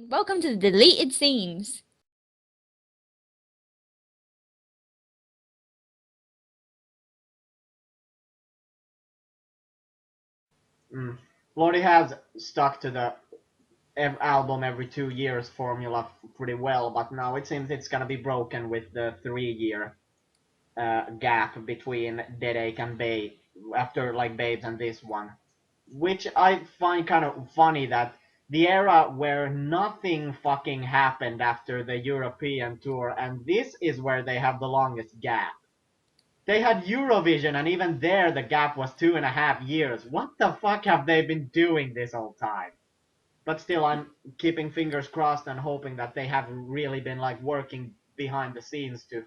Welcome to the deleted scenes. Lordi has stuck to the album every 2 years formula pretty well, but now it seems it's gonna be broken with the 3 year gap between Deadache and Babe after like Babes and this one, which I find kind of funny that the era where nothing fucking happened after the European tour, and this is where they have the longest gap. They had Eurovision, and even there the gap was 2.5 years. What the fuck have they been doing this whole time? But still, I'm keeping fingers crossed and hoping that they have really been like working behind the scenes to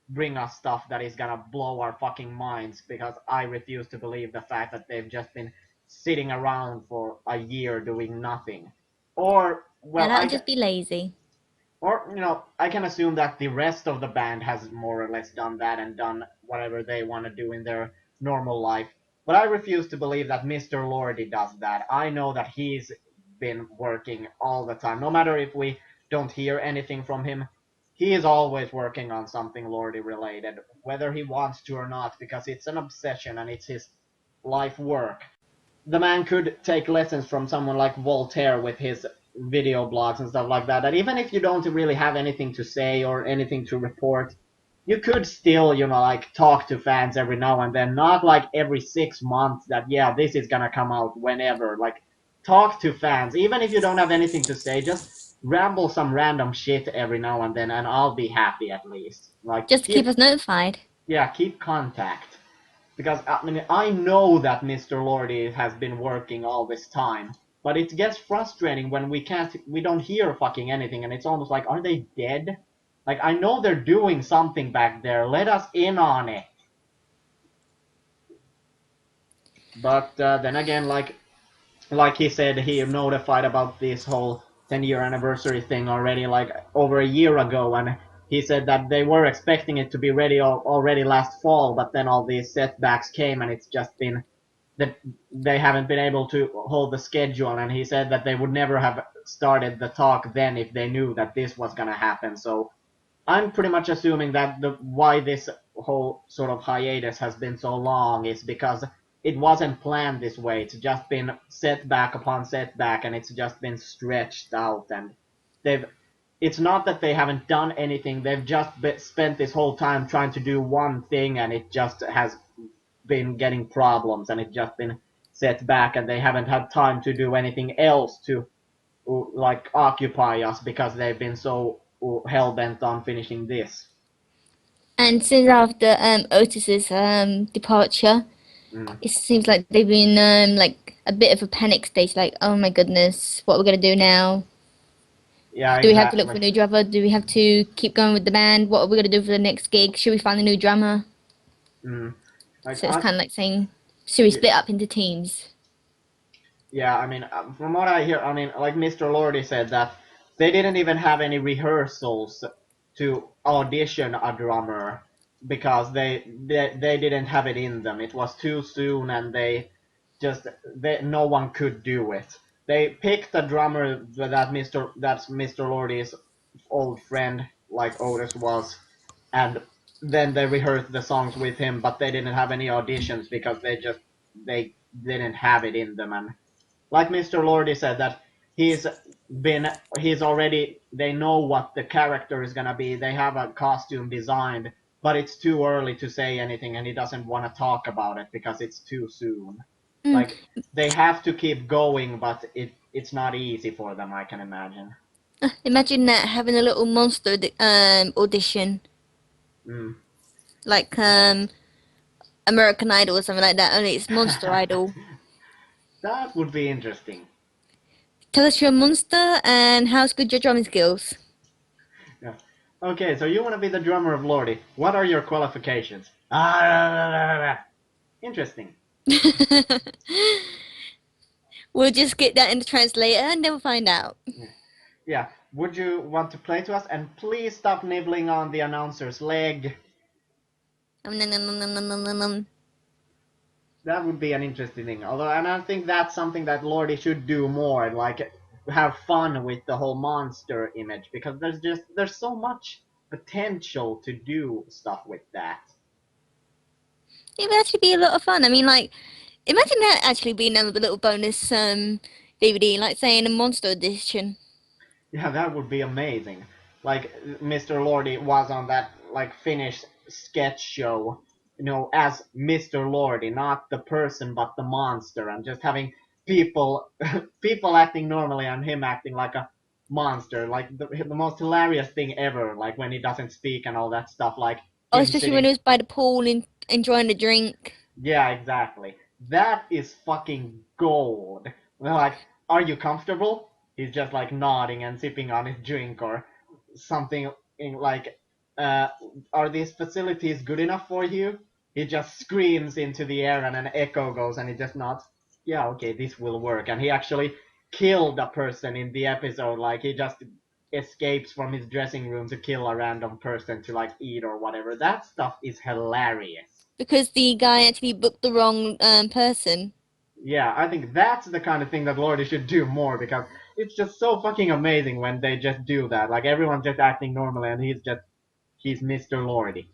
bring us stuff that is gonna blow our fucking minds, because I refuse to believe the fact that they've just been sitting around for a year doing nothing. Or, Now well, that would just be lazy. I can assume that the rest of the band has more or less done that and done whatever they want to do in their normal life. But I refuse to believe that Mr. Lordy does that. I know that he's been working all the time. No matter if we don't hear anything from him, he is always working on something Lordy related, whether he wants to or not, because it's an obsession and it's his life work. The man could take lessons from someone like Voltaire with his video blogs and stuff like that. And even if you don't really have anything to say or anything to report, you could still, like talk to fans every now and then, not like every 6 months that, yeah, this is gonna come out whenever. Like, talk to fans. Even if you don't have anything to say, just ramble some random shit every now and then, and I'll be happy at least. Like, Just to keep us notified. keep contact. Because I mean, I know that Mr. Lordy has been working all this time, but it gets frustrating when we don't hear fucking anything, and it's almost like, are they dead? Like, I know they're doing something back there. Let us in on it. But then again, like he said, he notified about this whole 10-year anniversary thing already, like over a year ago, and he said that they were expecting it to be ready already last fall, but then all these setbacks came, and it's just been that they haven't been able to hold the schedule, and he said that they would never have started the talk then if they knew that this was going to happen. So I'm pretty much assuming that the why this whole sort of hiatus has been so long is because it wasn't planned this way. It's just been setback upon setback, and it's just been stretched out. And they've it's not that they haven't done anything. They've just spent this whole time trying to do one thing, and it just has been getting problems, and it's just been set back, and they haven't had time to do anything else to like occupy us because they've been so hell bent on finishing this. And since after Otis's departure, Mm. it seems like they've been like a bit of a panic state. Like, oh my goodness, what are we gonna do now? Yeah, Do we have to look for exactly. a new drummer? Do we have to keep going with the band? What are we gonna do for the next gig? Should we find a new drummer? Mm. Like So it's kind of like saying, should we split up into teams? yeah, I mean, from what I hear, I mean, like Mr. Lordy said that they didn't even have any rehearsals to audition a drummer because they didn't have it in them. It was too soon, and no one could do it. They picked a drummer that's Mr. Lordy's old friend, like Otis was, and then they rehearsed the songs with him, but they didn't have any auditions because they didn't have it in them. And like Mr. Lordy said, that he's he's already, they know what the character is gonna be. They have a costume designed, but it's too early to say anything, and he doesn't want to talk about it because it's too soon. Mm. Like, they have to keep going, but it's not easy for them, I can imagine. Imagine that having a little monster audition, Mm. like American Idol or something like that. Only it's Monster Idol. That would be interesting. Tell us you're a monster and how's good your drumming skills. Yeah. Okay, so you want to be the drummer of Lordy. What are your qualifications? Ah, interesting. We'll just get that in the translator and then we'll find out. Yeah. Would you want to play to us? And please stop nibbling on the announcer's leg. That would be an interesting thing. Although, and I think that's something that Lordy should do more. Like, have fun with the whole monster image because there's so much potential to do stuff with that. It would actually be a lot of fun. I mean, like, imagine that actually being another little bonus DVD, like saying a monster edition. Yeah, that would be amazing. Like Mr. Lordy was on that like Finnish sketch show, as Mr. Lordy, not the person but the monster, and just having people people acting normally and him acting like a monster, like the most hilarious thing ever. Like when he doesn't speak and all that stuff, like Oh, him especially when sitting. it was by the pool and enjoying a drink. Yeah, exactly. That is fucking gold. They're like, are you comfortable? He's just like nodding and sipping on his drink or something in like, uh, are these facilities good enough for you? He just screams into the air and an echo goes and he just nods. Yeah, okay, this will work. And he actually killed a person in the episode. Like he just escapes from his dressing room to kill a random person to like eat or whatever. That stuff is hilarious. Because the guy actually booked the wrong person. Yeah, I think that's the kind of thing that Lordy should do more because it's just so fucking amazing when they just do that. Like everyone's just acting normally and he's Mr. Lordy.